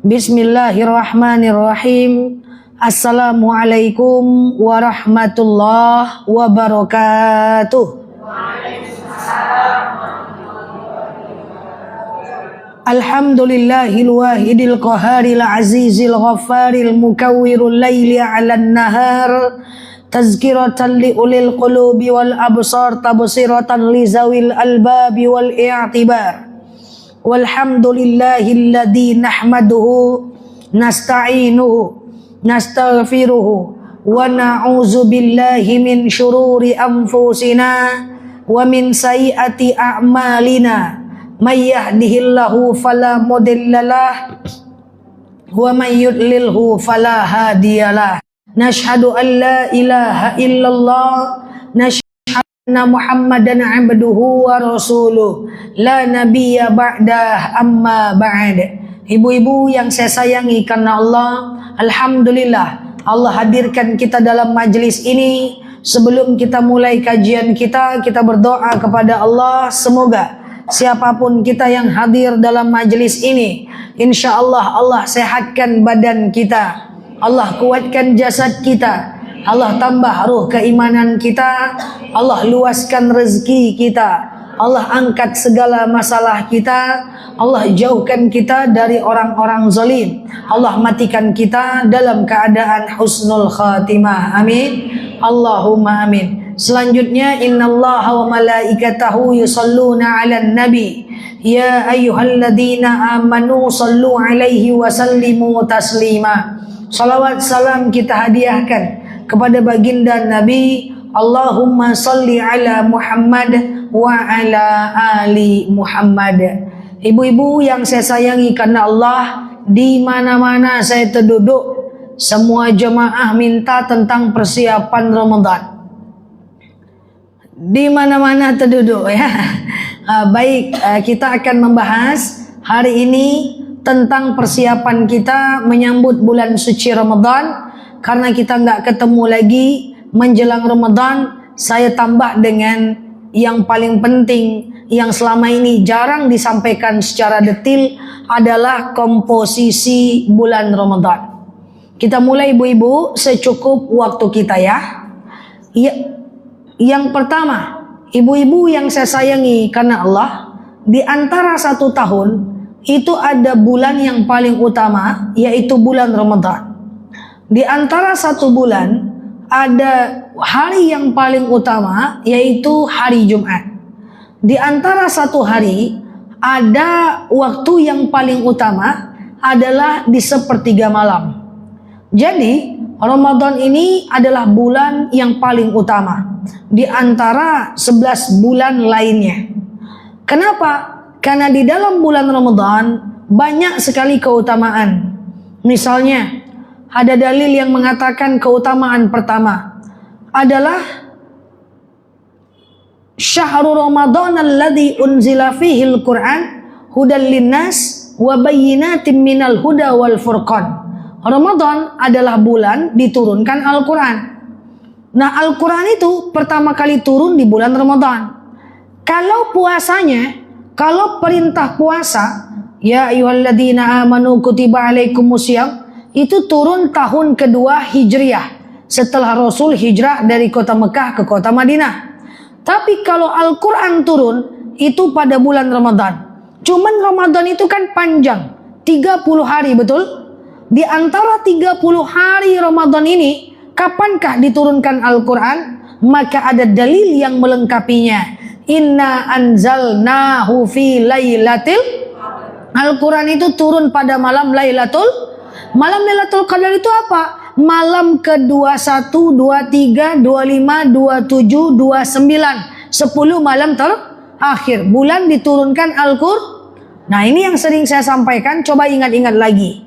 Bismillahirrahmanirrahim. Assalamualaikum warahmatullahi wabarakatuh. Alhamdulillahil wahidil qaharil azizil ghaffaril mukawwirul laili 'alan nahar tazkiratan li ulil qulubi wal absar tabsiratan li zawil albabi wal i'tibar. Walhamdulillahilladzi nahmaduhu nasta'inuhu nastaghfiruhu wa na'udzu billahi min syururi anfusina wa min sayyiati a'malina may yahdihillahu fala mudhillalah wa may yudlilhu fala hadiyalah. Nashhadu an la ilaha illallah Anna Muhammadan abduhu wa rasuluh la nabiyya ba'dah amma ba'd. Ibu-ibu yang saya sayangi karena Allah, alhamdulillah Allah hadirkan kita dalam majlis ini. Sebelum kita mulai kajian kita berdoa kepada Allah, semoga siapapun kita yang hadir dalam majlis ini, insya Allah Allah sehatkan badan kita, Allah kuatkan jasad kita, Allah tambah ruh keimanan kita, Allah luaskan rezeki kita, Allah angkat segala masalah kita, Allah jauhkan kita dari orang-orang zalim, Allah matikan kita dalam keadaan husnul khatimah. Amin. Allahumma amin. Selanjutnya, innallaha wa malaikatahu yusalluna 'alan nabi ya ayyuhalladzina amanu sallu 'alaihi wa sallimu taslima. Salawat salam kita hadiahkan kepada baginda Nabi. Allahumma salli ala Muhammad wa ala ali Muhammad. Ibu-ibu yang saya sayangi karena Allah, di mana-mana saya terduduk, semua jemaah minta tentang persiapan Ramadan. Di mana-mana terduduk ya. Baik, kita akan membahas hari ini tentang persiapan kita menyambut bulan suci Ramadan. Karena kita nggak ketemu lagi menjelang Ramadan, saya tambah dengan yang paling penting yang selama ini jarang disampaikan secara detail adalah komposisi bulan Ramadan. Kita mulai ibu-ibu secukup waktu kita ya. Yang pertama, ibu-ibu yang saya sayangi karena Allah, di antara satu tahun itu ada bulan yang paling utama, yaitu bulan Ramadan. Di antara satu bulan ada hari yang paling utama, yaitu hari Jumat. Di antara satu hari ada waktu yang paling utama adalah di sepertiga malam. Jadi Ramadan ini adalah bulan yang paling utama di antara 11 bulan lainnya. Kenapa? Karena di dalam bulan Ramadan banyak sekali keutamaan. Misalnya ada dalil yang mengatakan keutamaan pertama adalah Syahrul Ramadan alladzi unzila fihil Qur'an hudal linnas wa bayyinatin minal huda wal furqan. Ramadan adalah bulan diturunkan Al-Quran. Nah, Al-Quran itu pertama kali turun di bulan Ramadan. Kalau puasanya, kalau perintah puasa, ya ayyuhalladzina amanu kutiba alaikumusiyam, itu turun tahun kedua Hijriah setelah Rasul hijrah dari kota Mekah ke kota Madinah. Tapi kalau Al-Quran turun itu pada bulan Ramadan. Cuman Ramadan itu kan panjang, 30 hari, betul? Di antara 30 hari Ramadan ini, kapankah diturunkan Al-Quran? Maka ada dalil yang melengkapinya. Inna anzalnahu fi lailatil. Al-Quran itu turun pada malam Malam Lailatul Qadar itu apa? Malam ke-21, 23, 25, 27, 29. 10 malam terakhir. Bulan diturunkan Al-Quran. Nah, ini yang sering saya sampaikan, coba ingat-ingat lagi.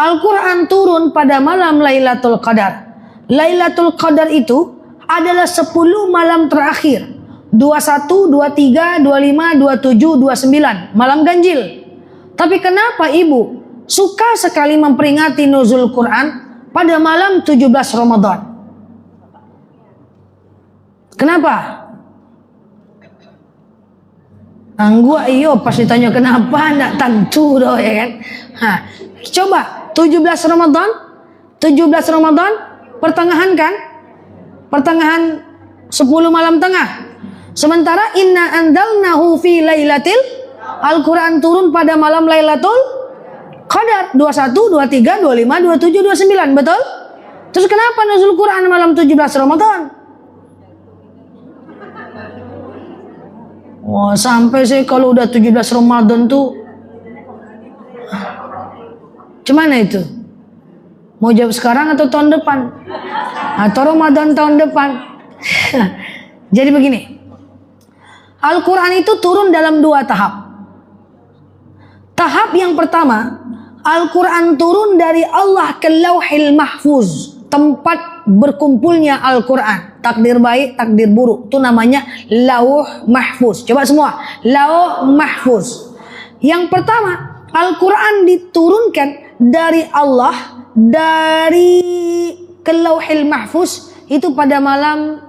Al-Quran turun pada malam Lailatul Qadar. Lailatul Qadar itu adalah 10 malam terakhir. 21, 23, 25, 27, 29. Malam ganjil. Tapi kenapa ibu suka sekali memperingati nuzul Quran pada malam 17 Ramadan? Kenapa? Gua iyo pas ditanya kenapa ndak tentu doh ya kan. Coba 17 Ramadan, 17 Ramadan pertengahan kan? Pertengahan 10 malam tengah. Sementara inna anzalnahu fi lailatil, Al-Quran turun pada malam Lailatul Qadar 21, 23, 25, 27, 29, betul? Terus kenapa nuzul Quran malam 17 Ramadan? Wah, sampai sih kalau udah 17 Ramadan tuh gimana itu? Mau jawab sekarang atau tahun depan? Atau Ramadan tahun depan? Jadi begini, Al-Quran itu turun dalam 2 tahap. Tahap yang pertama, Al-Quran turun dari Allah ke Lauhil Mahfuz, tempat berkumpulnya Al-Quran. Takdir baik, takdir buruk, itu namanya Lauh Mahfuz. Coba semua, Lauh Mahfuz. Yang pertama, Al-Quran diturunkan dari Allah, dari ke Lauhil Mahfuz, itu pada malam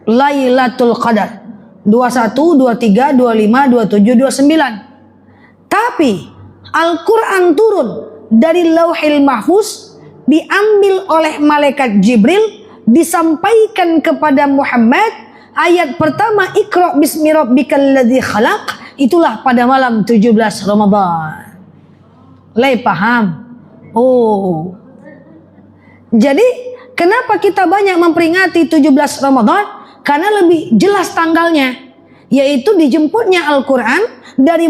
Lailatul Qadar 21, 23, 25, 27, 29. Tapi Al-Quran turun dari Lauhil Mahfuz, diambil oleh malaikat Jibril, disampaikan kepada Muhammad. Ayat pertama, Iqra bismi rabbikal ladzi khalaq, itulah pada malam 17 Ramadan. Paham? Oh. Jadi kenapa kita banyak memperingati 17 Ramadan? Karena lebih jelas tanggalnya, yaitu dijemputnya Al-Quran dari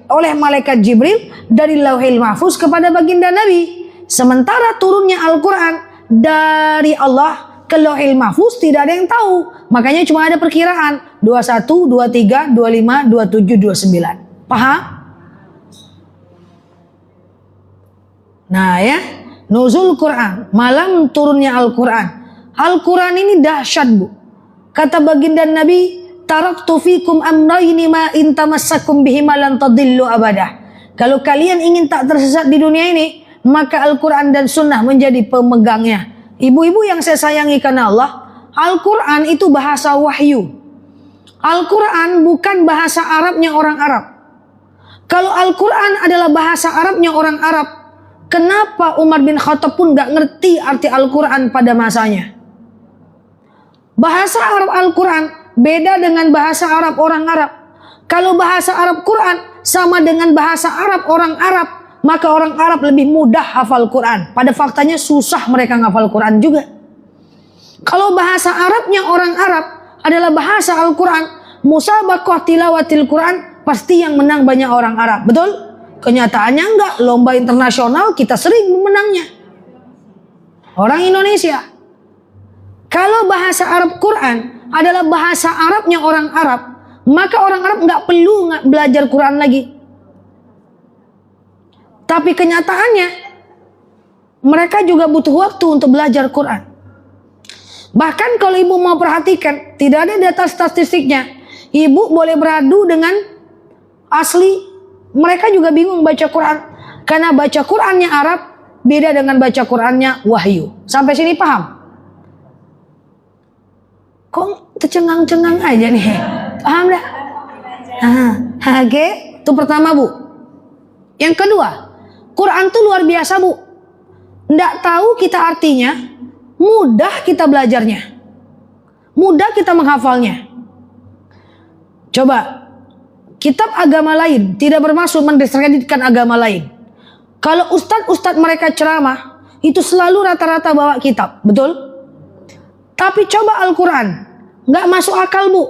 oleh malaikat Jibril dari Lauhil Mahfuz kepada baginda Nabi. Sementara turunnya Al-Quran dari Allah ke Lauhil Mahfuz tidak ada yang tahu. Makanya cuma ada perkiraan 21, 23, 25, 27, 29. Paham? Nah ya, nuzul Quran, malam turunnya Al-Quran. Al-Quran ini dahsyat, Bu. Kata baginda Nabi, taraktu fikum amrayni ma in tamassakum bihima lan tadillu abadah. Kalau kalian ingin tak tersesat di dunia ini, maka Al-Quran dan Sunnah menjadi pemegangnya. Ibu-ibu yang saya sayangi karena Allah, Al-Quran itu bahasa wahyu. Al-Quran bukan bahasa Arabnya orang Arab. Kalau Al-Quran adalah bahasa Arabnya orang Arab, kenapa Umar bin Khattab pun gak ngerti arti Al-Quran pada masanya? Bahasa Arab Al-Quran beda dengan bahasa Arab orang Arab. Kalau bahasa Arab Quran sama dengan bahasa Arab orang Arab, maka orang Arab lebih mudah hafal Quran. Pada faktanya susah mereka ngafal Quran juga. Kalau bahasa Arabnya orang Arab adalah bahasa Al-Quran, musabaqah tilawatil Quran, pasti yang menang banyak orang Arab. Betul? Kenyataannya enggak. Lomba internasional kita sering menangnya orang Indonesia. Kalau bahasa Arab Quran adalah bahasa Arabnya orang Arab, maka orang Arab nggak perlu belajar Quran lagi. Tapi kenyataannya mereka juga butuh waktu untuk belajar Quran. Bahkan kalau ibu mau perhatikan, tidak ada data statistiknya. Ibu boleh beradu dengan asli, mereka juga bingung baca Quran. Karena baca Qurannya Arab beda dengan baca Qurannya wahyu. Sampai sini paham? Kok tercengang-cengang aja nih? Paham dah? Oke, itu pertama, Bu. Yang kedua, Quran itu luar biasa, Bu. Nggak tahu kita artinya, mudah kita belajarnya, mudah kita menghafalnya. Coba, kitab agama lain tidak bermaksud mendiskreditkan agama lain. Kalau ustadz mereka ceramah, itu selalu rata-rata bawa kitab, betul? Tapi coba Al-Quran, nggak masuk akal, Bu.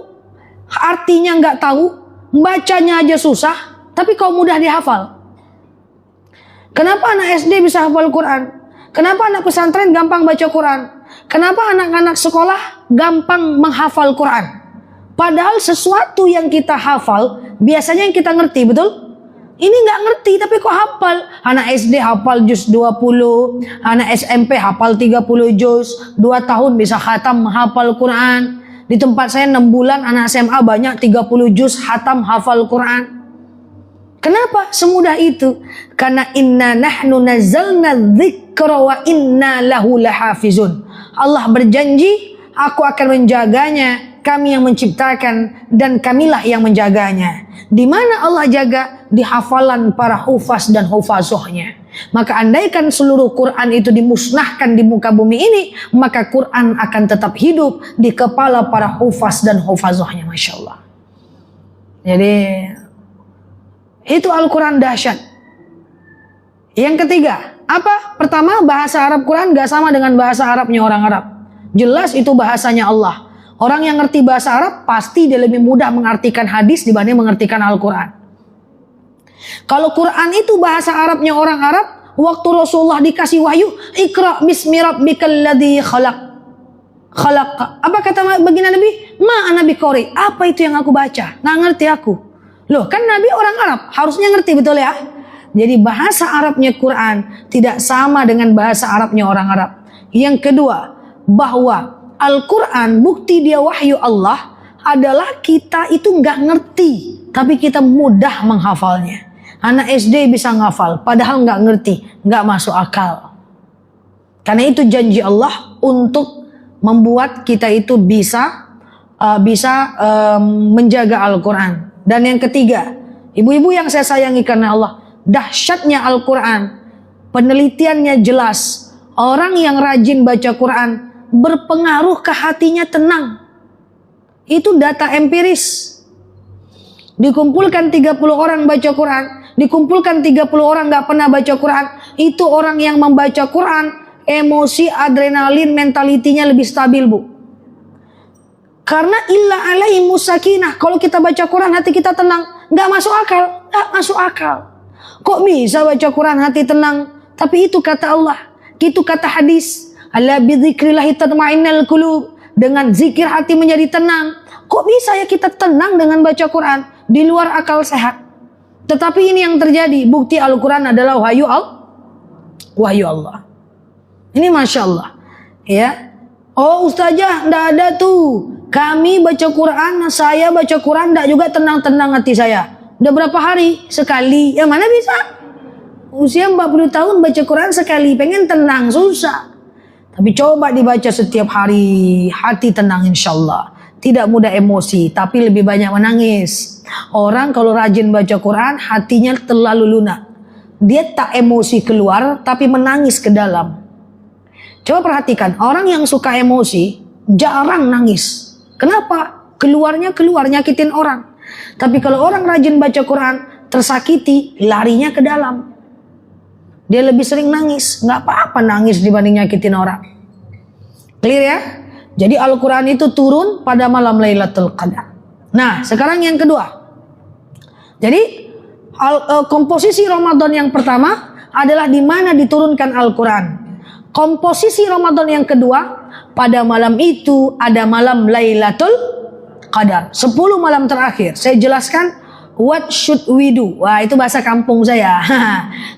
Artinya nggak tahu, bacanya aja susah, tapi kok mudah dihafal. Kenapa anak SD bisa hafal Quran? Kenapa anak pesantren gampang baca Quran? Kenapa anak-anak sekolah gampang menghafal Quran? Padahal sesuatu yang kita hafal, biasanya yang kita ngerti, betul? Ini nggak ngerti, tapi kok hafal? Anak SD hafal juz 20, anak SMP hafal 30 juz, 2 tahun bisa khatam menghafal Quran. Di tempat saya 6 bulan, anak SMA banyak 30 juz khatam hafal Quran. Kenapa semudah itu? Karena inna nahnu nazzalna dzikra wa inna lahu lahafizun. Allah berjanji, aku akan menjaganya, kami yang menciptakan dan kamilah yang menjaganya. Di mana Allah jaga? Di hafalan para hufaz dan hufazohnya. Maka andaikan seluruh Quran itu dimusnahkan di muka bumi ini, maka Quran akan tetap hidup di kepala para hufaz dan hufazohnya. Masya Allah. Jadi itu Al-Quran dahsyat. Yang ketiga, apa? Pertama, bahasa Arab Quran gak sama dengan bahasa Arabnya orang Arab. Jelas itu bahasanya Allah. Orang yang ngerti bahasa Arab pasti dia lebih mudah mengartikan hadis dibanding mengartikan Al-Quran. Kalau Quran itu bahasa Arabnya orang Arab, waktu Rasulullah dikasih wahyu, Iqra bismi rabbikal ladzi khalaq. Apa kata baginda Nabi? Ma ana biqori. Apa itu yang aku baca? Nggak ngerti aku. Loh, kan Nabi orang Arab, harusnya ngerti, betul ya? Jadi bahasa Arabnya Quran tidak sama dengan bahasa Arabnya orang Arab. Yang kedua, bahwa Al-Quran bukti dia wahyu Allah adalah kita itu nggak ngerti, tapi kita mudah menghafalnya. Anak SD bisa ngafal, padahal nggak ngerti, nggak masuk akal. Karena itu janji Allah untuk membuat kita itu bisa menjaga Al-Quran. Dan yang ketiga, ibu-ibu yang saya sayangi karena Allah, dahsyatnya Al-Quran, penelitiannya jelas. Orang yang rajin baca Quran berpengaruh ke hatinya tenang. Itu data empiris. Dikumpulkan 30 orang baca Quran, dikumpulkan 30 orang gak pernah baca Quran, itu orang yang membaca Quran, emosi, adrenalin, mentalitinya lebih stabil, Bu. Karena illa alaihi musakinah. Kalau kita baca Quran hati kita tenang, gak masuk akal, gak masuk akal. Kok bisa baca Quran hati tenang? Tapi itu kata Allah, itu kata hadis. Ala bidzikrillahi tatma'innal qulub. Dengan zikir hati menjadi tenang. Kok bisa ya kita tenang dengan baca Quran? Di luar akal sehat. Tetapi ini yang terjadi. Bukti Al-Quran adalah wahyu Allah. Ini Masya Allah. Ya. Oh ustazah, enggak ada tuh. Kami baca Quran, saya baca Quran enggak juga tenang-tenang hati saya. Udah berapa hari? Sekali. Yang mana bisa? Usia 40 tahun baca Quran sekali. Pengen tenang, susah. Tapi coba dibaca setiap hari, hati tenang insya Allah. Tidak mudah emosi, tapi lebih banyak menangis. Orang kalau rajin baca Quran, hatinya terlalu lunak. Dia tak emosi keluar, tapi menangis ke dalam. Coba perhatikan, orang yang suka emosi, jarang nangis. Kenapa? Keluar nyakitin orang. Tapi kalau orang rajin baca Quran, tersakiti, larinya ke dalam. Dia lebih sering nangis. Nggak apa-apa nangis dibanding nyakitin orang. Clear ya? Jadi Al-Quran itu turun pada malam Lailatul Qadar. Nah, sekarang yang kedua. Jadi komposisi Ramadan yang pertama adalah di mana diturunkan Al-Quran. Komposisi Ramadan yang kedua, pada malam itu ada malam Lailatul Qadar. 10 malam terakhir. Saya jelaskan. What should we do? Wah, itu bahasa kampung saya.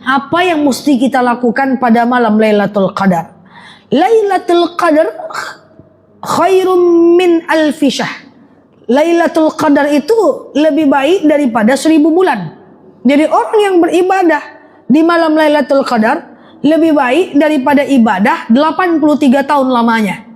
Apa yang mesti kita lakukan pada malam Lailatul Qadar? Lailatul Qadar khairum min alfi syahr. Lailatul Qadar itu lebih baik daripada 1000 bulan. Jadi orang yang beribadah di malam Lailatul Qadar lebih baik daripada ibadah 83 tahun lamanya.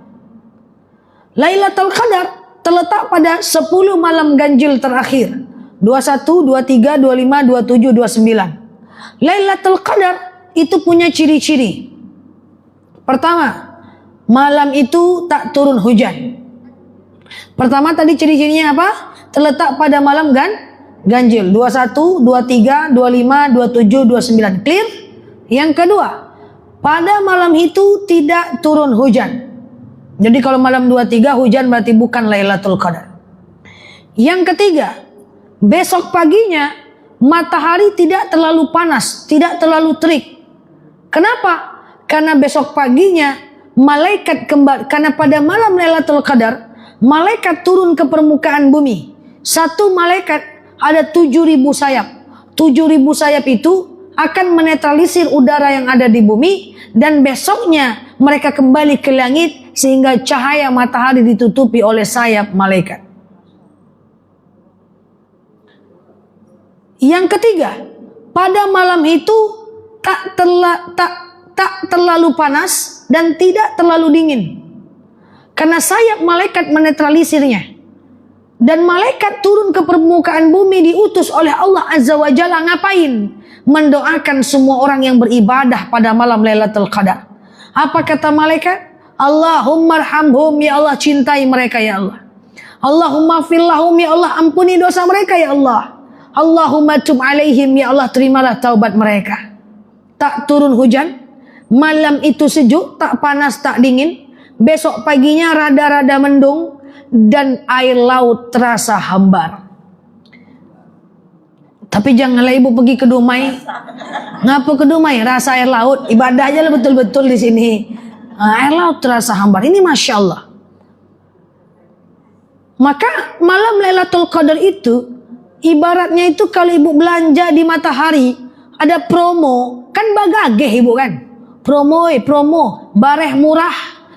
Lailatul Qadar terletak pada 10 malam ganjil terakhir. 21, 23, 25, 27, 29. Lailatul Qadar itu punya ciri-ciri. Pertama, malam itu tak turun hujan. Pertama tadi ciri-cirinya apa? Terletak pada malam ganjil. 21, 23, 25, 27, 29. Clear? Yang kedua, pada malam itu tidak turun hujan. Jadi kalau malam 23 hujan berarti bukan Lailatul Qadar. Yang ketiga, besok paginya matahari tidak terlalu panas, tidak terlalu terik. Kenapa? Karena besok paginya malaikat kembali. Karena pada malam Lailatul Qadar malaikat turun ke permukaan bumi. Satu malaikat ada 7.000 sayap. 7.000 sayap itu akan menetralisir udara yang ada di bumi. Dan besoknya mereka kembali ke langit sehingga cahaya matahari ditutupi oleh sayap malaikat. Yang ketiga, pada malam itu tak terlalu panas dan tidak terlalu dingin. Karena sayap malaikat menetralisirnya. Dan malaikat turun ke permukaan bumi diutus oleh Allah Azza wa Jalla ngapain? Mendoakan semua orang yang beribadah pada malam Lailatul Qadar. Apa kata malaikat? Allahumma arhamhum, ya Allah cintai mereka ya Allah. Allahumma fillahum, ya Allah ampuni dosa mereka ya Allah. Allahumma tub alaihim, ya Allah terimalah taubat mereka. Tak turun hujan, malam itu sejuk, tak panas tak dingin. Besok paginya rada-rada mendung dan air laut terasa hambar. Tapi janganlah ibu pergi ke Dumai. Ngapa ke Dumai? Rasa air laut, ibadah aja lah betul-betul di sini. Air laut terasa hambar. Ini Masya Allah. Maka malam Lailatul Qadar itu ibaratnya itu kalau ibu belanja di Matahari ada promo, kan bagageh ibu kan. Promo, bareh murah,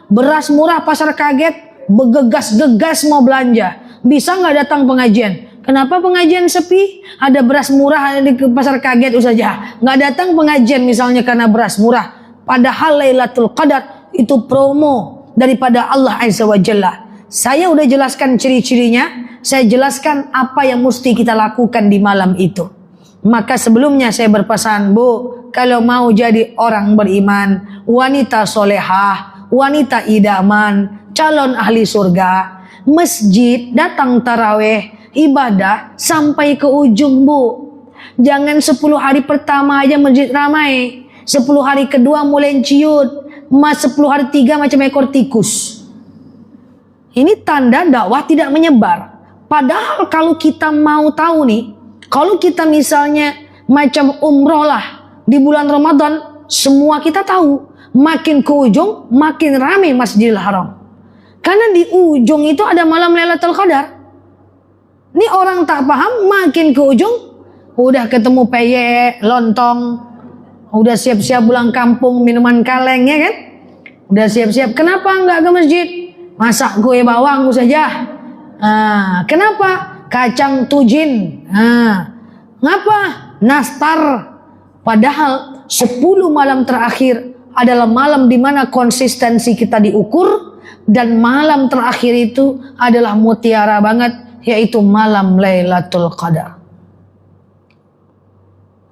beras murah, pasar kaget, begegas-gegas mau belanja. Bisa nggak datang pengajian? Kenapa pengajian sepi? Ada beras murah ada di pasar kaget saja. Nggak datang pengajian misalnya karena beras murah. Padahal Lailatul Qadar itu promo daripada Allah Azza wa Jalla. Saya udah jelaskan ciri-cirinya. Saya jelaskan apa yang mesti kita lakukan di malam itu. Maka sebelumnya saya berpesan, Bu, kalau mau jadi orang beriman, wanita solehah, wanita idaman, calon ahli surga, masjid, datang taraweh, ibadah sampai ke ujung, Bu. Jangan 10 hari pertama aja masjid ramai, 10 hari kedua mulai ciut, 10 hari 3 macam ekor tikus. Ini tanda dakwah tidak menyebar. Padahal kalau kita mau tahu nih, kalau kita misalnya macam umroh lah di bulan Ramadan, semua kita tahu makin ke ujung makin ramai Masjidil Haram. Karena di ujung itu ada malam Lailatul Qadar. Ini orang tak paham, makin ke ujung udah ketemu peyek, lontong, udah siap-siap pulang kampung minuman kaleng ya kan? Udah siap-siap. Kenapa enggak ke masjid? Masak kue bawang saja. Kenapa? Kacang tujin. Ngapa? Nastar. Padahal 10 malam terakhir adalah malam di mana konsistensi kita diukur, dan malam terakhir itu adalah mutiara banget, yaitu malam Lailatul Qadar.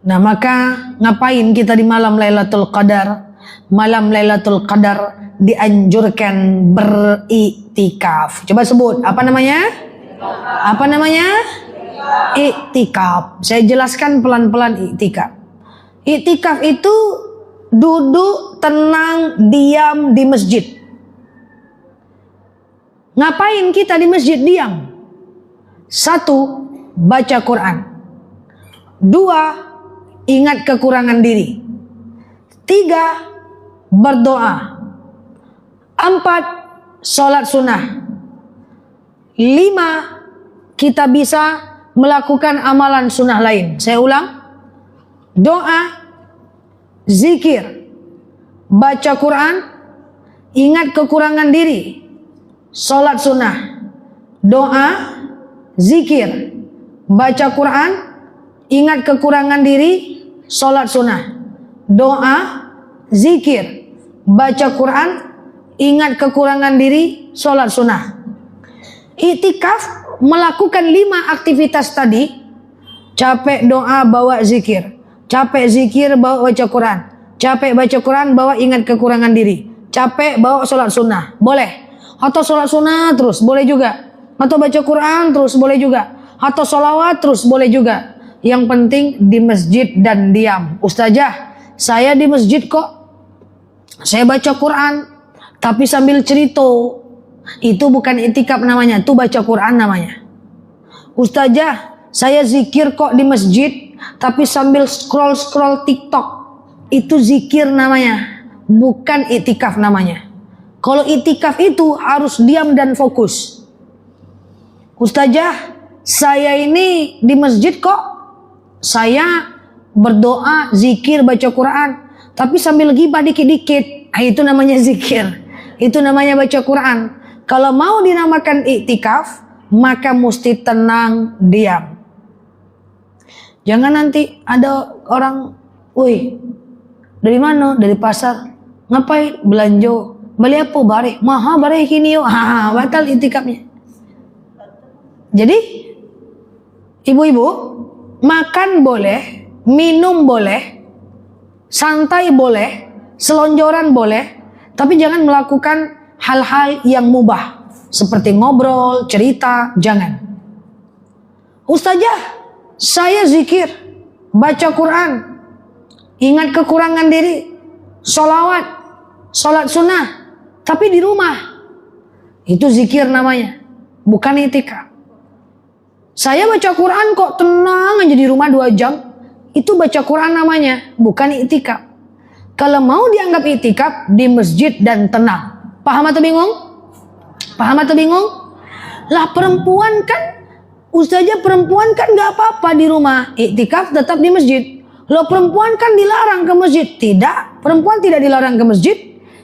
Nah, maka ngapain kita di malam Lailatul Qadar? Malam Lailatul Qadar dianjurkan beriktikaf. Coba sebut, apa namanya? Apa namanya? Iktikaf. Saya jelaskan pelan-pelan iktikaf. Iktikaf itu duduk tenang, diam di masjid. Ngapain kita di masjid diam? 1. Baca Quran. 2. Ingat kekurangan diri. 3. Berdoa. 4. Sholat sunnah. 5. Kita bisa melakukan amalan sunnah lain. Saya ulang. Doa, zikir, baca Quran, ingat kekurangan diri, sholat sunnah. Doa, zikir, baca Quran, ingat kekurangan diri, sholat sunnah. Doa, zikir, baca Quran, ingat kekurangan diri, sholat sunnah. Iktikaf melakukan 5 aktivitas tadi. Capek doa bawa zikir, capek zikir bawa baca Quran, capek baca Quran bawa ingat kekurangan diri, capek bawa sholat sunnah, boleh. Atau sholat sunnah terus boleh juga, atau baca Quran terus boleh juga, atau sholawat terus boleh juga. Yang penting di masjid dan diam. Ustazah, saya di masjid kok, saya baca Quran tapi sambil cerita. Itu bukan iktikaf namanya, itu baca Quran namanya. Ustazah, saya zikir kok di masjid tapi sambil scroll TikTok. Itu zikir namanya, bukan iktikaf namanya. Kalau iktikaf itu harus diam dan fokus. Ustazah, saya ini di masjid kok, saya berdoa, zikir, baca Quran tapi sambil gibah dikit-dikit. Itu namanya zikir, itu namanya baca Quran. Kalau mau dinamakan iktikaf, maka mesti tenang, diam. Jangan nanti ada orang, woi, dari mana? Dari pasar. Ngapain? Belanja. Beli apa? Bareh. Maha bareh kini yo. Batal iktikafnya. Jadi ibu-ibu, makan boleh, minum boleh, santai boleh, selonjoran boleh, tapi jangan melakukan hal-hal yang mubah seperti ngobrol, cerita, jangan. Ustazah, saya zikir, baca Quran, ingat kekurangan diri, sholawat, sholat sunnah, tapi di rumah. Itu zikir namanya, bukan itikaf. Saya baca Quran kok tenang aja di rumah 2 jam. Itu baca Quran namanya, bukan itikaf. Kalau mau dianggap itikaf, di masjid dan tenang. Paham atau bingung? Paham atau bingung? Lah perempuan kan, ustazah perempuan kan gak apa-apa di rumah. Itikaf tetap di masjid. Loh perempuan kan dilarang ke masjid. Tidak, perempuan tidak dilarang ke masjid.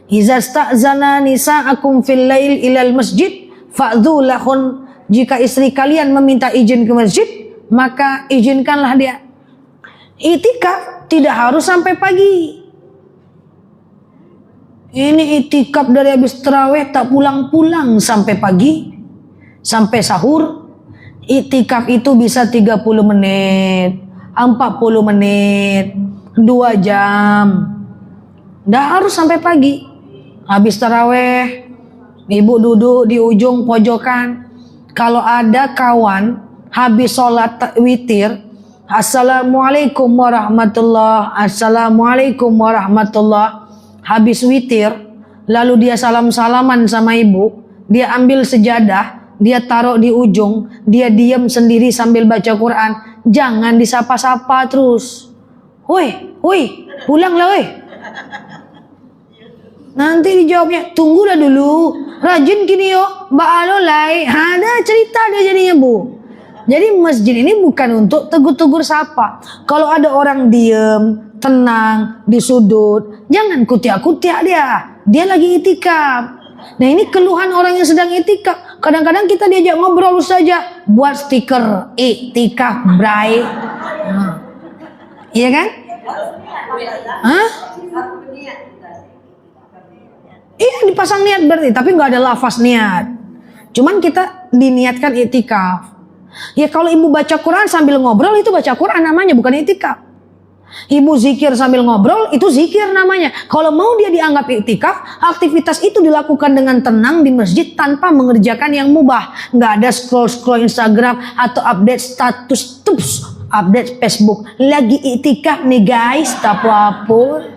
Iza sta'zana nisa'akum fil lail ilal masjid fa'dhu lahun. Jika istri kalian meminta izin ke masjid, maka izinkanlah dia. Itikaf tidak harus sampai pagi. Ini itikaf dari habis tarawih tak pulang-pulang sampai pagi, sampai sahur. Itikaf itu bisa 30 menit, 40 menit, 2 jam. Tidak harus sampai pagi. Habis tarawih, ibu duduk di ujung pojokan. Kalau ada kawan habis sholat witir, assalamualaikum warahmatullah, assalamualaikum warahmatullah, habis witir, lalu dia salam-salaman sama ibu, dia ambil sejadah, dia taruh di ujung, dia diam sendiri sambil baca Quran, jangan disapa-sapa terus. Woi, pulanglah woi. Nanti dijawabnya, tunggulah dulu, rajin gini yo, ba'alolai. Ada cerita dia jadinya bu. Jadi masjid ini bukan untuk tegur-tegur sapa. Kalau ada orang diem, tenang, di sudut, jangan kutiak-kutiak dia. Dia lagi itikaf. Nah ini keluhan orang yang sedang itikaf. Kadang-kadang kita diajak ngobrol saja, buat stiker itikaf, bray. Iya kan? Hah? Iya dipasang niat berarti, tapi nggak ada lafaz niat. Cuman kita diniatkan itikaf. Ya kalau ibu baca Quran sambil ngobrol itu baca Quran namanya, bukan itikaf. Ibu zikir sambil ngobrol itu zikir namanya. Kalau mau dia dianggap itikaf, aktivitas itu dilakukan dengan tenang di masjid tanpa mengerjakan yang mubah. Nggak ada scroll Instagram atau update status, update Facebook. Lagi itikaf nih guys, tak apa-apa.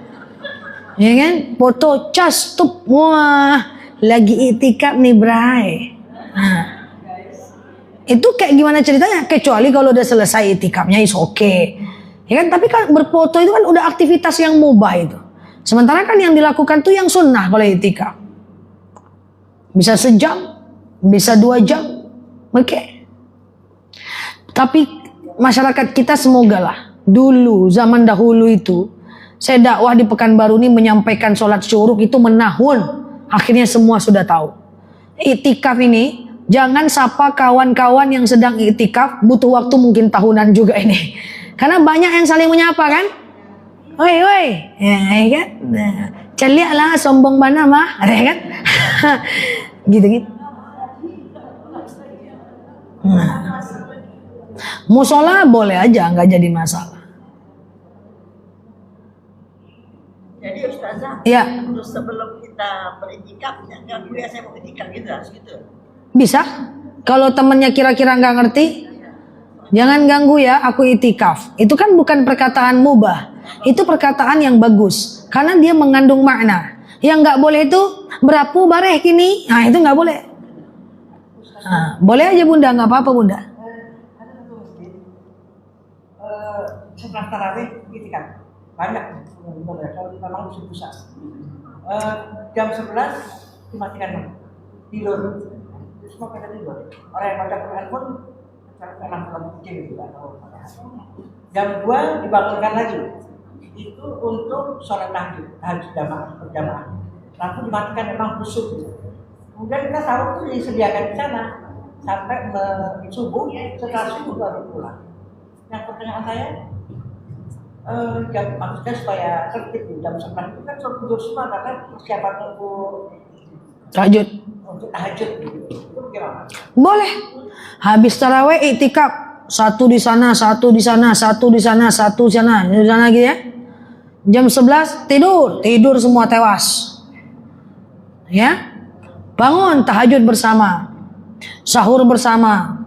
Ya kan, foto cas tup, wah lagi itikaf nih bray. Nah, itu kayak gimana ceritanya? Kecuali kalau udah selesai itikafnya is okay. Ya kan, tapi kan berfoto itu kan udah aktivitas yang mubah itu. Sementara kan yang dilakukan tuh yang sunnah kalau itikaf. Bisa sejam, bisa 2 jam, oke. Tapi masyarakat kita semoga lah, dulu zaman dahulu itu. Saya dakwah di Pekanbaru ini menyampaikan sholat syuruk itu menahun. Akhirnya semua sudah tahu. Itikaf ini jangan sapa kawan-kawan yang sedang itikaf, butuh waktu mungkin tahunan juga ini. Karena banyak yang saling menyapa kan. Woi, ya kan. Celiak lah sombong mana mah, ada kan? Gitu. Nah. Musola boleh aja, nggak jadi masalah. Jadi Ustazah, ya. Sebelum kita beritikaf, jangan dulu ya saya mau itikaf gitu, harus gitu. Bisa. Kalau temennya kira-kira nggak ngerti, jangan ganggu ya, aku itikaf. Itu kan bukan perkataan mubah, itu perkataan yang bagus, karena dia mengandung makna. Yang nggak boleh itu berapu bareh gini, nah itu nggak boleh. Nah, boleh aja bunda, nggak apa-apa bunda. Ada satu masjid, setelah tarawih itikaf. Banyak kalau memang susah. Jam 11 dimatikan tidur. Semua pada tidur. Orang yang baca Quran pun karena dalam kecil juga. Jam 2 dibangunkan lagi. Itu untuk sholat tahajud jamaah berjamaah. Lampu dimatikan memang khusus. Kemudian kita sahur itu disediakan di sana sampai subuh. Setelah subuh baru pulang. Yang pertanyaan saya, maksudnya supaya tertib jam 9 itu kan suruh tidur semua karena persiapan untuk tahajud. untuk tahajud gitu. Itu gimana? Boleh. Habis tarawih iktikaf, satu di sana, satu di sana, satu di sana, satu di sana, di sana gitu ya. Jam 11 tidur semua tewas. Ya. Bangun tahajud bersama. Sahur bersama.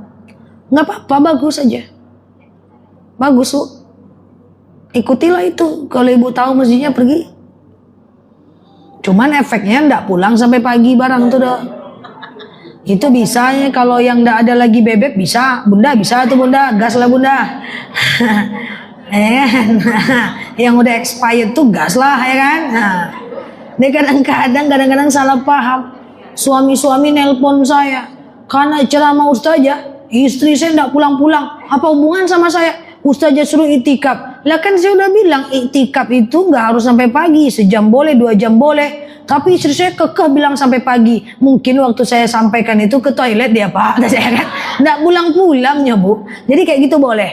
Nggak apa-apa, bagus saja. Bagus, Bu. Ikutilah itu. Kalau ibu tahu masjidnya pergi. Cuman efeknya ndak pulang sampai pagi barang tuh dah. Itu bisanya kalau yang ndak ada lagi bebek bisa. Bunda bisa tuh bunda, gas lah bunda. Yang udah expired tuh gas lah ya kan. Nah, ini kadang-kadang salah paham. Suami-suami nelpon saya karena ceramah ustazah, istri saya ndak pulang-pulang. Apa hubungan sama saya? Ustazah suruh itikaf. Lah kan saya udah bilang itikaf itu nggak harus sampai pagi, sejam boleh, 2 jam boleh. Tapi istri saya kekeh bilang sampai pagi. Mungkin waktu saya sampaikan itu ke toilet dia pak, saya kan nggak pulang-pulangnya bu. Jadi kayak gitu boleh,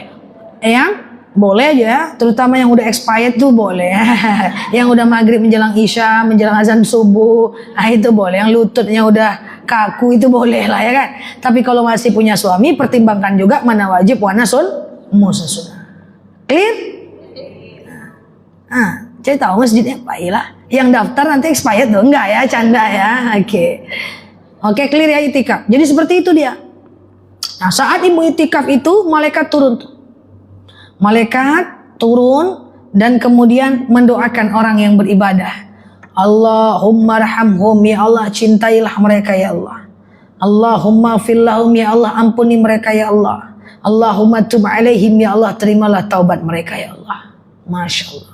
ya boleh aja. Terutama yang udah expired tuh boleh. Yang udah maghrib menjelang isya, menjelang azan subuh, nah itu boleh. Yang lututnya udah kaku itu boleh lah ya kan. Tapi kalau masih punya suami, pertimbangkan juga mana wajib, mana sunah. Clear? Saya tahu masjidnya Pak Ilah. Yang daftar nanti expired tuh enggak ya, canda ya. Oke, clear ya itikaf. Jadi seperti itu dia. Nah, saat ibu itikaf itu malaikat turun. Malaikat turun dan kemudian mendoakan orang yang beribadah. Allahumma rahamhum, ya Allah cintailah mereka ya Allah. Allahumma fillahum, ya Allah ampuni mereka ya Allah. Allahumma tub alaihim, ya Allah terimalah taubat mereka ya Allah. Masya Allah.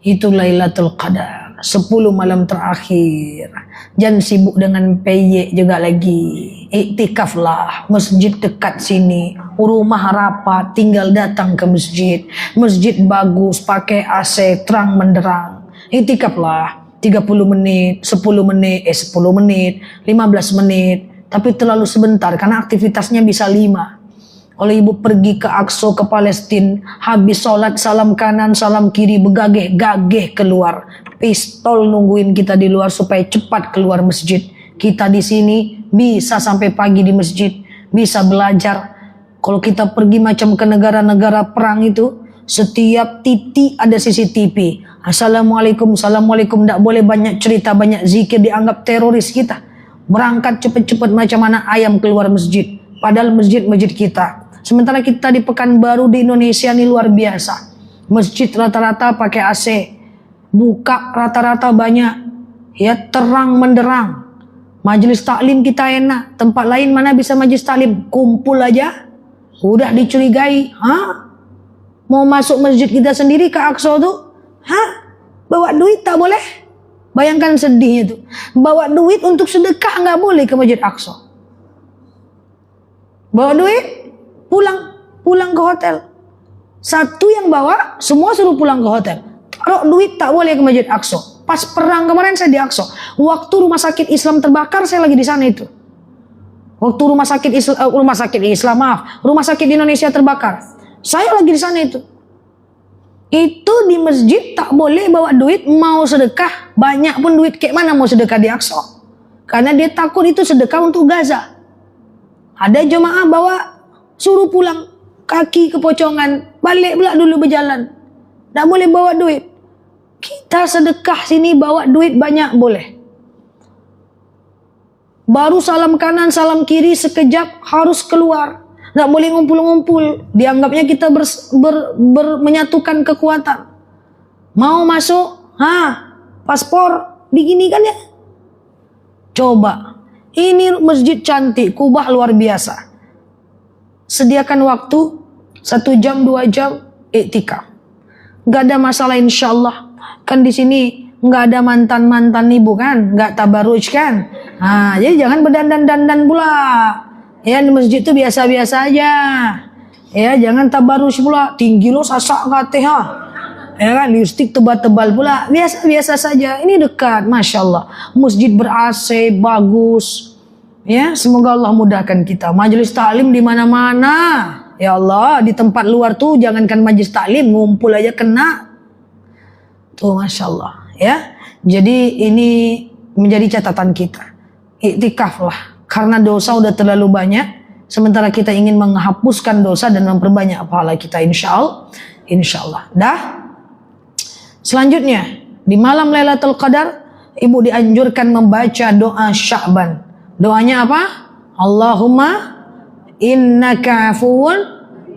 Itu Lailatul Qadar, 10 malam terakhir. Jangan sibuk dengan peyek juga lagi. Iktikaflah, masjid dekat sini, rumah rapat, tinggal datang ke masjid. Masjid bagus, pakai AC, terang menderang. Iktikaflah 30 menit, 10 menit, 10 menit, 15 menit. Tapi terlalu sebentar karena aktivitasnya bisa 5. Kalau ibu pergi ke Aqsa, ke Palestina, habis sholat salam kanan salam kiri, begageh keluar, pistol nungguin kita di luar supaya cepat keluar masjid. Kita di sini bisa sampai pagi di masjid, bisa belajar. Kalau kita pergi macam ke negara-negara perang itu, setiap titik ada CCTV. Assalamualaikum, assalamualaikum, tidak boleh banyak cerita, banyak zikir, dianggap teroris kita. Berangkat cepet-cepet macam mana ayam keluar masjid. Padahal masjid-masjid kita. Sementara kita di Pekanbaru di Indonesia ini luar biasa. Masjid rata-rata pakai AC. Buka rata-rata banyak. Ya terang menderang. Majelis taklim kita enak. Tempat lain mana bisa majelis taklim? Kumpul aja. Udah dicurigai. Mau masuk masjid kita sendiri ke Aqsa tuh? Bawa duit tak boleh? Bayangkan sedihnya tuh. Bawa duit untuk sedekah nggak boleh ke Masjid Aqsa. Bawa duit, pulang ke hotel. Satu yang bawa, semua suruh pulang ke hotel. Taruh duit tak boleh ke Masjid Aqsa. Pas perang kemarin saya di Aqsa. Waktu rumah sakit Islam terbakar saya lagi di sana itu. Waktu rumah sakit Indonesia terbakar. Saya lagi di sana itu. Itu di masjid tak boleh bawa duit, mau sedekah banyak pun duit kayak mana mau sedekah di Aqsa. Karena dia takut itu sedekah untuk Gaza. Ada jemaah bawa, suruh pulang, kaki kepocongan, balik pula dulu berjalan. Tak boleh bawa duit. Kita sedekah sini bawa duit banyak boleh. Baru salam kanan, salam kiri sekejap harus keluar. Tak boleh ngumpul-ngumpul. Dianggapnya kita menyatukan kekuatan. Mau masuk, paspor, diginikan ya. Coba. Ini masjid cantik, Kubah luar biasa. Sediakan waktu 1 jam 2 jam iktikaf. Gak ada masalah insyaallah. Kan di sini gak ada mantan-mantan ibu kan, gak tabaruj kan. Jadi jangan berdandan-dandan pula. Ya di masjid itu biasa-biasa aja. Ya jangan tabaruj pula. Tinggi lo sasak Fatihah. Ya kan lipstik tebal-tebal pula. Biasa-biasa saja. Ini dekat, masya Allah. Masjid ber-AC bagus. Ya semoga Allah mudahkan kita. Majelis taklim di mana-mana. Ya Allah di tempat luar tuh jangankan majelis taklim, ngumpul aja kena. Tuh masya Allah. Ya jadi ini menjadi catatan kita. iktikaf lah. Karena dosa udah terlalu banyak. Sementara kita ingin menghapuskan dosa dan memperbanyak pahala kita, insya Allah. Dah. Selanjutnya, di malam Lailatul Qadar, ibu dianjurkan membaca doa Sya'ban. Doanya apa? Allahumma innaka afuwun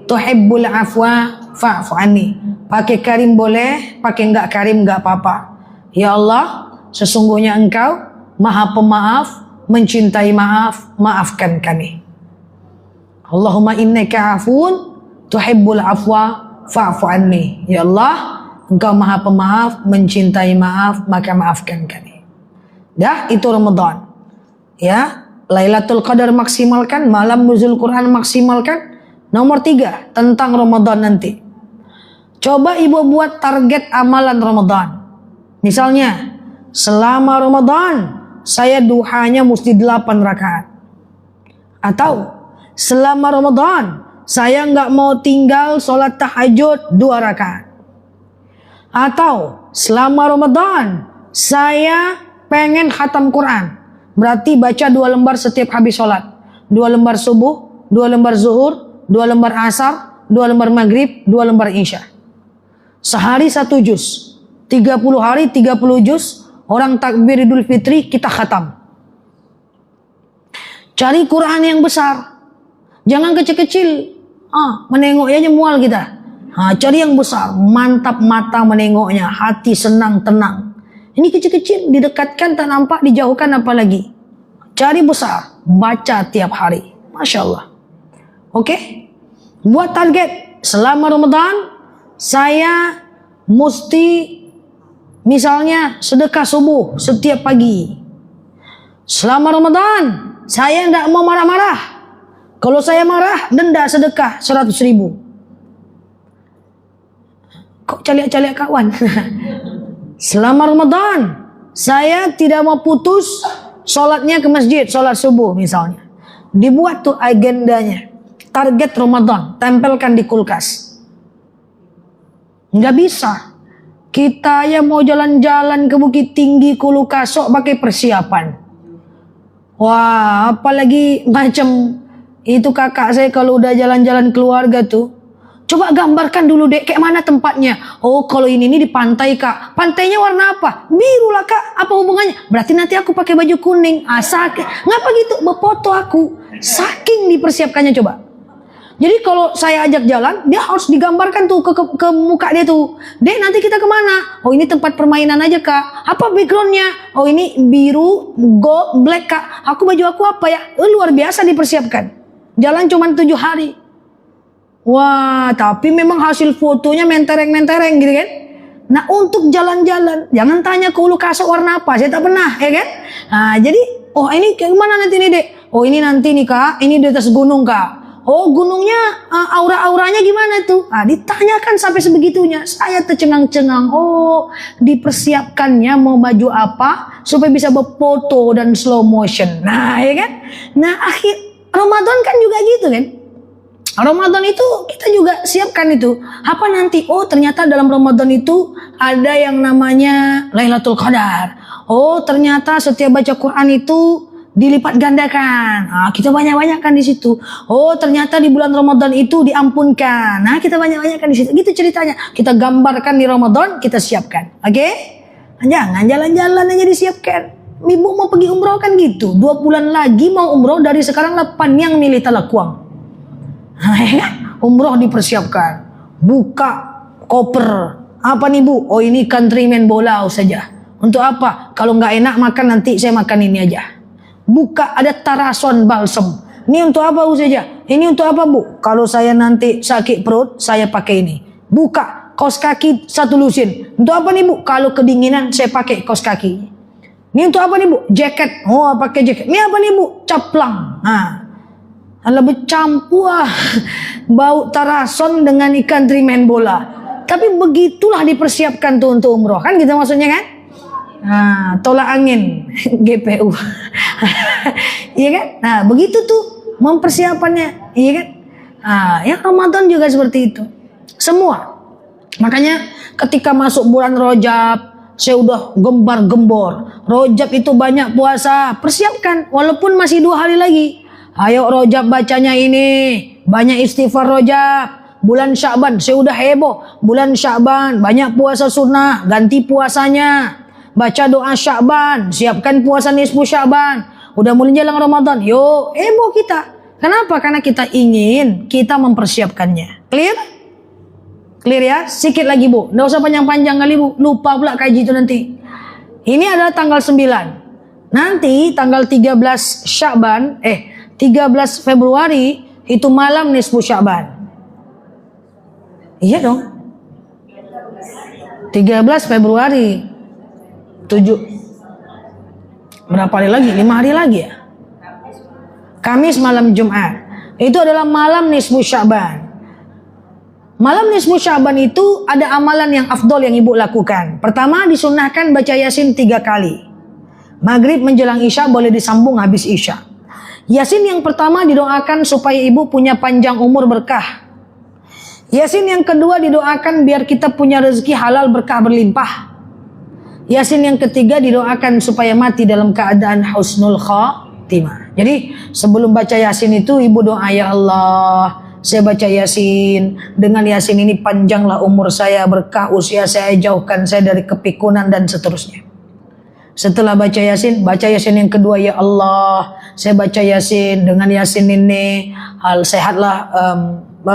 tuhibbul afwa fa'fu anni. Pakai karim boleh, pakai enggak karim enggak apa-apa. Ya Allah, sesungguhnya Engkau Maha Pemaaf, mencintai maaf, maafkan kami. Allahumma innaka afuwun tuhibbul afwa fa'fu anni. Ya Allah, Engkau Maha Pemaaf, mencintai maaf, maka maafkan kami. Dah, itu Ramadan. Ya, Lailatul Qadar maksimalkan, malam nuzul Quran maksimalkan. Nomor 3, tentang Ramadan nanti. Coba ibu buat target amalan Ramadan. Misalnya, selama Ramadan, saya duhanya mesti 8 rakaat. Atau, selama Ramadan, saya nggak mau tinggal sholat tahajud 2 rakaat. Atau, selama Ramadan, saya pengen khatam Quran. Berarti baca 2 lembar setiap habis sholat. 2 lembar subuh, 2 lembar zuhur, 2 lembar asar, 2 lembar maghrib, 2 lembar isya. Sehari 1 juz. 30 hari 30 juz. Orang takbir Idul Fitri kita khatam. Cari Quran yang besar. Jangan kecil-kecil. Menengoknya aja mual kita. Cari yang besar. Mantap mata menengoknya. Hati senang, tenang. Ini kecil-kecil, didekatkan tak nampak, dijauhkan apalagi. Cari besar, baca tiap hari. Masya Allah. Oke? Buat target, selama Ramadan, saya mesti misalnya sedekah subuh setiap pagi. Selama Ramadan, saya tidak mau marah-marah. Kalau saya marah, denda sedekah 100.000. Kok caliak-caliak kawan? Selama Ramadan, saya tidak mau putus sholatnya ke masjid, sholat subuh misalnya. Dibuat tuh agendanya. Target Ramadan, tempelkan di kulkas. Nggak bisa. Kita yang mau jalan-jalan ke Bukit Tinggi, Hulu Kasok pakai persiapan. Wah, apalagi macam itu kakak saya kalau udah jalan-jalan keluarga tuh. Coba gambarkan dulu dek, kayak mana tempatnya? Oh, kalau ini di pantai kak. Pantainya warna apa? Biru lah kak. Apa hubungannya? Berarti nanti aku pakai baju kuning. Ngapa gitu? Berfoto aku. Saking dipersiapkannya coba. Jadi kalau saya ajak jalan, dia harus digambarkan tuh ke muka dia tuh. Dek, nanti kita kemana? Oh, ini tempat permainan aja kak. Apa backgroundnya? Oh, ini biru, gold, black kak. Baju aku apa ya? Luar biasa dipersiapkan. Jalan cuma 7 hari. Wah, tapi memang hasil fotonya mentereng-mentereng gitu kan. Nah, untuk jalan-jalan, jangan tanya ke Hulu Kasok warna apa, saya tak pernah, ya kan. Nah, jadi, oh ini kayak mana nanti nih dek? Oh ini nanti nih kak, ini di atas gunung kak. Oh gunungnya aura-auranya gimana tuh? Nah, ditanyakan sampai sebegitunya. Saya tercengang-cengang. Oh, dipersiapkannya mau baju apa supaya bisa berfoto dan slow motion. Nah, ya kan? Nah, akhir Ramadan kan juga gitu kan? Ramadan itu kita juga siapkan itu. Apa nanti? Oh, ternyata dalam Ramadan itu ada yang namanya Lailatul Qadar. Oh, ternyata setiap baca Quran itu dilipat gandakan. Nah, kita banyak-banyakkan di situ. Oh, ternyata di bulan Ramadan itu diampunkan. Nah, kita banyak-banyakkan di situ. Gitu ceritanya. Kita gambarkan di Ramadan, kita siapkan. Oke? Jangan jalan-jalan aja disiapkan. Ibu mau pergi umroh kan gitu. 2 bulan lagi mau umroh, dari sekarang 8 yang milih talakuang. Umroh dipersiapkan. Buka koper. Apa nih bu? Oh ini countryman bola saja. Untuk apa? Kalau nggak enak makan nanti saya makan ini aja. Buka ada tarason balsem. Ini untuk apa bu saja? Ini untuk apa bu? Kalau saya nanti sakit perut saya pakai ini. Buka kaos kaki 1 lusin. Untuk apa nih bu? Kalau kedinginan saya pakai kaos kaki. Ini untuk apa nih bu? Jaket. Oh pakai jaket. Ini apa nih bu? Caplang. Alah bercampur bau tarason dengan ikan trimen bola. Tapi begitulah dipersiapkan tuh untuk umroh kan gitu maksudnya kan? Tolak angin GPU. Iya kan? Nah, begitu tuh mempersiapannya, iya kan? Ya Ramadan juga seperti itu. Semua. Makanya ketika masuk bulan Rajab, saya udah gembar-gembor. Rojab itu banyak puasa. Persiapkan, walaupun masih 2 hari lagi. Ayo Rojab bacanya ini. Banyak istighfar Rojab. Bulan Sya'ban, saya udah heboh. Bulan Sya'ban, banyak puasa sunnah. Ganti puasanya. Baca doa Sya'ban. Siapkan puasa nisfu Sya'ban. Udah mulai jalan Ramadan. Yuk, heboh kita. Kenapa? Karena kita ingin kita mempersiapkannya. Clear? Clear ya? Sikit lagi Bu. Nggak usah panjang-panjang kali Bu. Lupa pula kaji itu nanti. Ini adalah tanggal 9. Nanti tanggal 13 Sya'ban, 13 Februari itu malam nisfu Sya'ban. Iya dong. 13 Februari. 7. Berapa hari lagi? 5 hari lagi ya? Kamis malam Jumat. Itu adalah malam nisfu Sya'ban. Malam nisfu Sya'ban itu ada amalan yang afdol yang ibu lakukan. Pertama, disunnahkan baca Yasin 3 kali. Maghrib menjelang Isya boleh disambung habis Isya. Yasin yang pertama didoakan supaya ibu punya panjang umur berkah. Yasin yang kedua didoakan biar kita punya rezeki halal berkah berlimpah. Yasin yang ketiga didoakan supaya mati dalam keadaan husnul khatimah. Jadi sebelum baca Yasin itu ibu doa, ya Allah, saya baca Yasin, dengan Yasin ini panjanglah umur saya, berkah usia saya, jauhkan saya dari kepikunan dan seterusnya. Setelah baca Yasin yang kedua, ya Allah, saya baca Yasin, dengan Yasin ini sehatlah,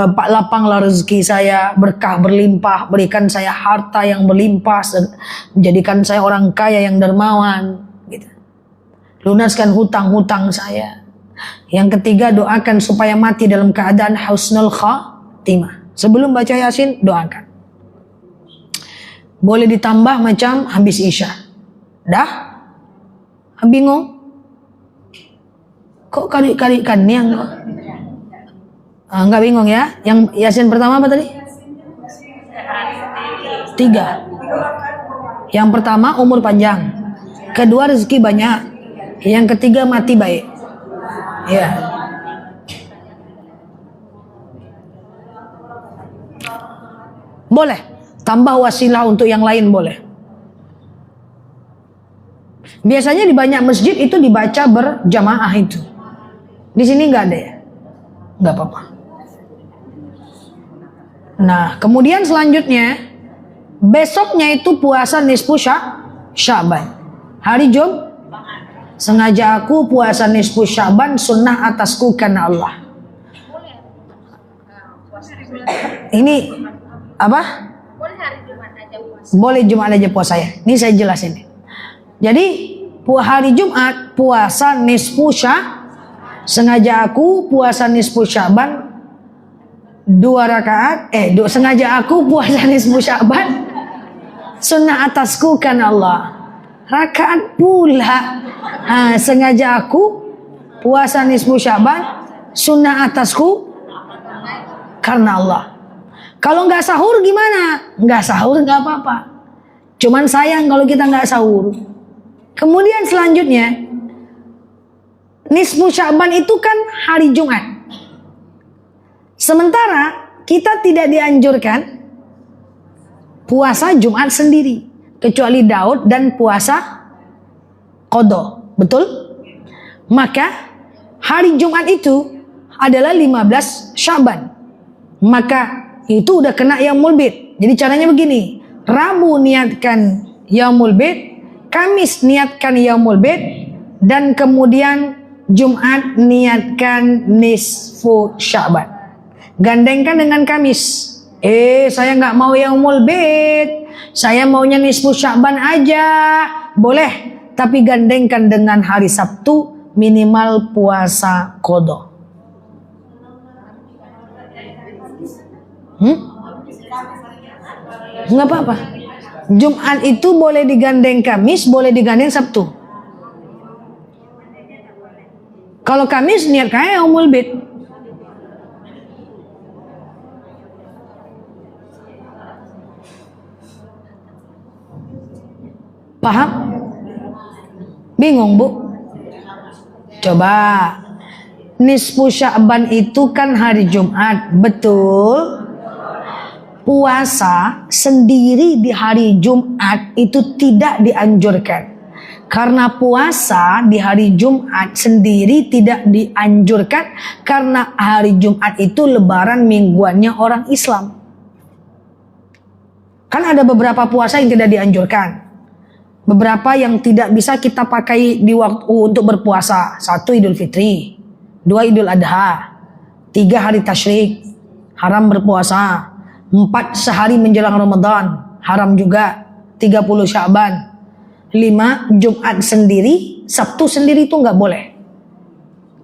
lapanglah rezeki saya, berkah berlimpah, berikan saya harta yang berlimpah, menjadikan saya orang kaya yang dermawan, gitu. Lunaskan hutang-hutang saya. Yang ketiga, doakan supaya mati dalam keadaan husnul khatimah. Sebelum baca Yasin, doakan. Boleh ditambah macam habis Isya. Dah? Bingung? Kok kali-kalikan yang enggak bingung ya? Yang Yasin pertama apa tadi? 3. Yang pertama umur panjang. Kedua rezeki banyak. Yang ketiga mati baik. Ya. Boleh tambah wasilah untuk yang lain, boleh. Biasanya di banyak masjid itu dibaca berjamaah itu. Di sini nggak ada ya? Nggak apa-apa. Nah, kemudian selanjutnya besoknya itu puasa nisfu Sya'ban. Hari Jumat. Sengaja aku puasa nisfu Sya'ban sunnah atasku karena Allah. Ini apa? Boleh hari Jumat aja puasa. Boleh Jumat aja puasa ya. Ini saya jelasin. Jadi hari Jumat puasa nisfu sengaja aku puasa nisfu Sya'ban 2 rakaat. Sengaja aku puasa nisfu Sya'ban sunnah atasku karena Allah. Rakaat pula. Sengaja aku puasa nisfu Sya'ban sunnah atasku karena Allah. Kalau nggak sahur gimana? Nggak sahur nggak apa-apa. Cuman sayang kalau kita nggak sahur. Kemudian selanjutnya nisfu Sya'ban itu kan hari Jumat. Sementara kita tidak dianjurkan puasa Jumat sendiri, kecuali Daud dan puasa qadha. Betul? Maka hari Jumat itu adalah 15 Sya'ban. Maka itu udah kena yaumul bid. Jadi caranya begini. Rabu niatkan yaumul bid, Kamis niatkan yaumul bid, dan kemudian Jumat niatkan nisfu Sya'ban. Gandengkan dengan Kamis. Saya nggak mau yaumul bid, saya maunya nisfu Sya'ban aja. Boleh. Tapi gandengkan dengan hari Sabtu minimal puasa qadha. Nggak apa-apa. Jumat itu boleh digandeng Kamis, boleh digandeng Sabtu. Kalau Kamis niat kayak yaumul bid. Paham? Bingung, Bu? Coba. Nisfu Sya'ban itu kan hari Jumat, betul? puasa sendiri di hari Jumat itu tidak dianjurkan. Karena puasa di hari Jumat sendiri tidak dianjurkan karena hari Jumat itu lebaran mingguannya orang Islam. Kan ada beberapa puasa yang tidak dianjurkan. Beberapa yang tidak bisa kita pakai di waktu untuk berpuasa. 1 Idul Fitri, 2 Idul Adha, 3 hari tasyrik, haram berpuasa. 4 sehari menjelang Ramadan, haram juga. 30 Sya'ban. 5 Jumat sendiri, Sabtu sendiri itu nggak boleh.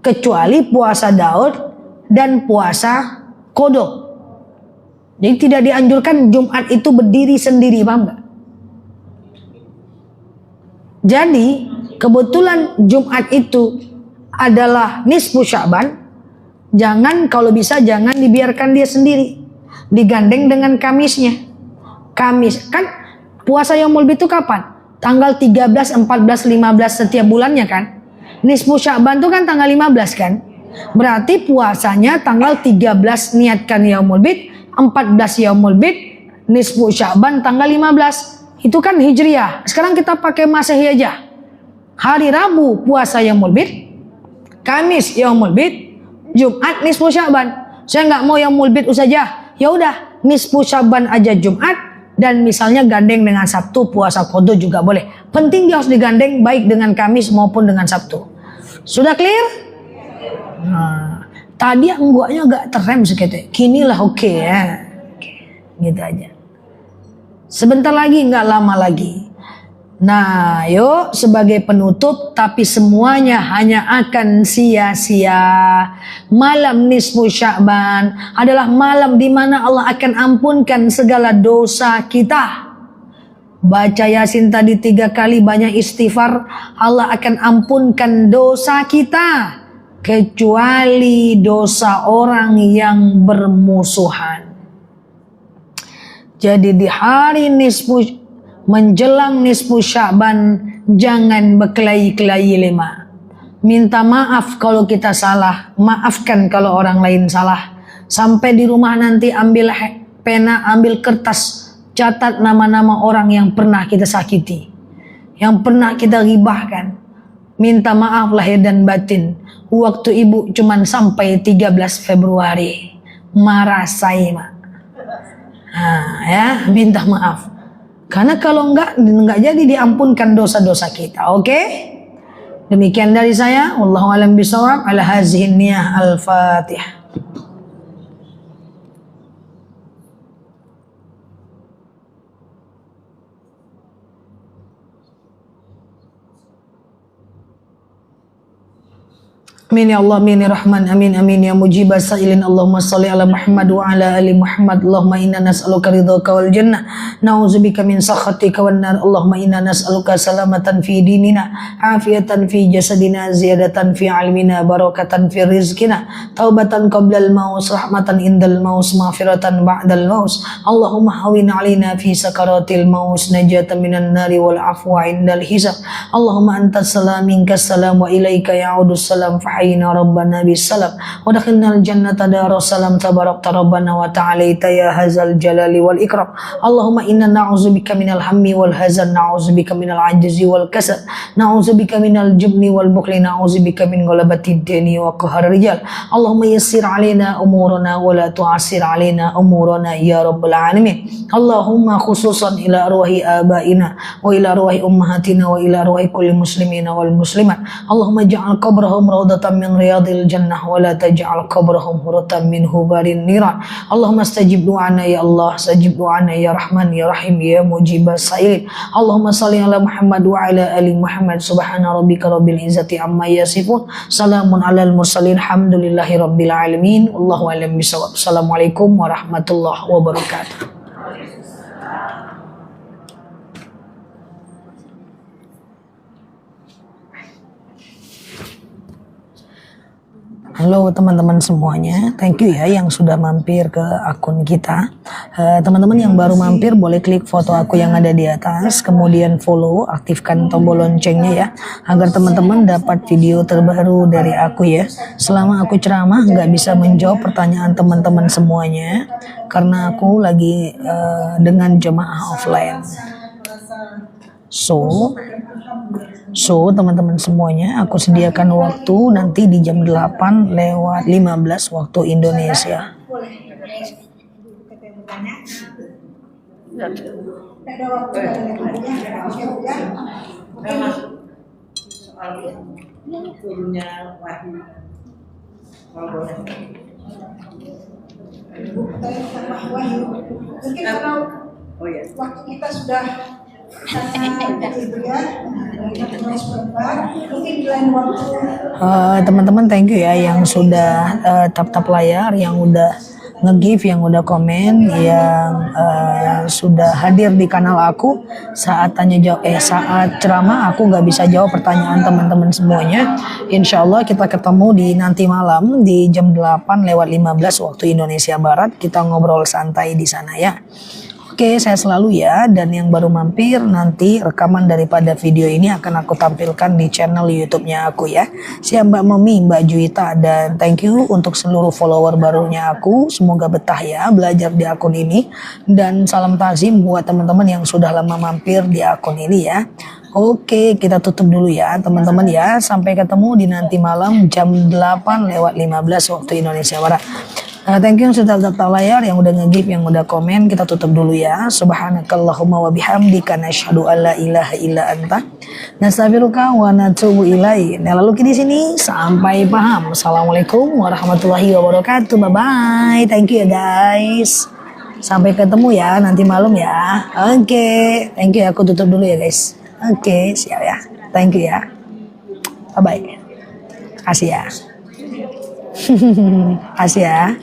Kecuali puasa Daud dan puasa Qadha. Jadi tidak dianjurkan Jumat itu berdiri sendiri, paham nggak? Jadi kebetulan Jumat itu adalah nisfu Sya'ban, kalau bisa jangan dibiarkan dia sendiri, digandeng dengan Kamisnya. Kamis kan puasa Yaumul Bid itu kapan? Tanggal 13, 14, 15 setiap bulannya kan. Nisfu Sya'ban itu kan tanggal 15 kan. Berarti puasanya tanggal 13 niatkan Yaumul Bid, 14 Yaumul Bid, nisfu Sya'ban tanggal 15. Itu kan Hijriah. Sekarang kita pakai Masehi aja. Hari Rabu puasa Yaumul Bid, Kamis Yaumul Bid, Jumat nisfu Sya'ban. Saya nggak mau Yaumul Bid saja. Ya udah, nisfu Sya'ban aja Jumat. Dan misalnya gandeng dengan Sabtu puasa Qadha juga boleh. Penting dia harus digandeng baik dengan Kamis maupun dengan Sabtu. Sudah clear? Nah, tadi enggaknya agak terrem sedikit. Kinilah oke ya. Oke, gitu aja. Sebentar lagi, nggak lama lagi. Nah, yuk sebagai penutup, tapi semuanya hanya akan sia-sia. Malam nisfu Sya'ban adalah malam di mana Allah akan ampunkan segala dosa kita. Baca Yasin tadi 3 kali, banyak istighfar, Allah akan ampunkan dosa kita. Kecuali dosa orang yang bermusuhan. Jadi di hari menjelang nisfu Sya'ban jangan berkelahi-kelahi lema. Minta maaf kalau kita salah, maafkan kalau orang lain salah. Sampai di rumah nanti ambil pena, ambil kertas, catat nama-nama orang yang pernah kita sakiti, yang pernah kita ghibahkan. Minta maaf lahir dan batin. Waktu ibu cuman sampai 13 Februari. Marah saya, Mak. Ya, minta maaf. Karena kalau enggak jadi diampunkan dosa-dosa kita. Oke? Demikian dari saya. Wallahu a'lam bishawab. Ala hazihi niyah al-Fatihah. Amin ya Allah, amin ya Rahman, amin amin ya mujibah sa'ilin. Allahumma salli ala Muhammad wa ala ali Muhammad. Allahumma inna nas'aluka ridhaka wal jannah, na'udzubika min sakhatika wan nar. Allahumma inna nas'aluka salamatan fi dinina, afiatan fi jasadina, ziyadatan fi ilmina, barakatan fi rizkina, taubatan qablal maus, rahmatan indal maus, maghfiratan ba'dal maus. Allahumma hawin alaina fi sakaratil maus, najatan minan nari wal afwa indal hisab. Allahumma antas salam minkas salam wa ilaika ya'udus salam. Hayna rabbana bisalam wa dakhilnal jannata darussalam tabarakta rabbana wa ta'alaita ya hazal jalali wal ikram. Allahumma inna na'udzubika minal hammi wal hazan, na'udzubika minal ajzi wal kasal, na'udzubika minal jubni wal bukhli, na'udzubika min ghalabati dini wa qahar rijal. Allahumma yassir alaina umurana wa la tu'assir alaina umurana ya rabbal alamin. Allahumma khususan ila arwahi abaina wa ila arwahi ummahatina wa ila arwahi kulli muslimina wal muslimat. Allahumma ja'al qabrahum rawdatan min riyadil jannah wa la taj'al qabrahum huratan min hubarin niran. Allahumma stajib du'ana ya Allah, stajib du'ana ya Rahman ya Rahim ya mujibas sa'ilin. Allahumma salli ala Muhammad wa ala ali Muhammad. Subhana rabbika rabbil izzati amma yasifun, salamun alal mursalin, alhamdulillahi rabbil alamin. Wallahu a'lam bishawab. Assalamualaikum warahmatullahi wabarakatuh. Halo teman-teman semuanya, thank you ya yang sudah mampir ke akun kita. Teman-teman yang baru mampir boleh klik foto aku yang ada di atas, kemudian follow, aktifkan tombol loncengnya ya, agar teman-teman dapat video terbaru dari aku ya. Selama aku ceramah nggak bisa menjawab pertanyaan teman-teman semuanya, karena aku lagi dengan jemaah offline. So teman-teman semuanya, aku sediakan waktu nanti di jam 8:15 waktu Indonesia. Soal turunnya wahyu. Kalau boleh. Mungkin kalau Oh ya. waktu kita sudah gitu ya, mungkin di lain waktu. Teman-teman thank you ya yang sudah tap-tap layar, yang udah nge-give, yang udah komen, yang sudah hadir di kanal aku saat saat ceramah. Aku nggak bisa jawab pertanyaan teman-teman semuanya. Insya Allah kita ketemu di nanti malam di jam 8:15 waktu Indonesia Barat. Kita ngobrol santai di sana ya. Oke, saya selalu ya, dan yang baru mampir nanti rekaman daripada video ini akan aku tampilkan di channel YouTube-nya aku ya. Saya Mbak Memi, Mbak Juwita, dan thank you untuk seluruh follower barunya aku. Semoga betah ya belajar di akun ini, dan salam takzim buat teman-teman yang sudah lama mampir di akun ini ya. Oke, kita tutup dulu ya teman-teman ya. Sampai ketemu di nanti malam jam 8:15 waktu Indonesia Barat. Thank you yang sudah tap layar, yang udah nge-give, yang udah komen. Kita tutup dulu ya. Subhanakallahumma wa bihamdika nasyhadu alla ilaha illa anta nastaghfiruka wa natubu ilaik. Nah, lalu di sini sampai paham. Assalamualaikum warahmatullahi wabarakatuh. Bye bye. Thank you ya guys. Sampai ketemu ya nanti malam ya. Oke. Thank you ya. Aku tutup dulu ya guys. Oke, siap ya. Thank you ya. Bye bye. Kasih ya. Kasih ya.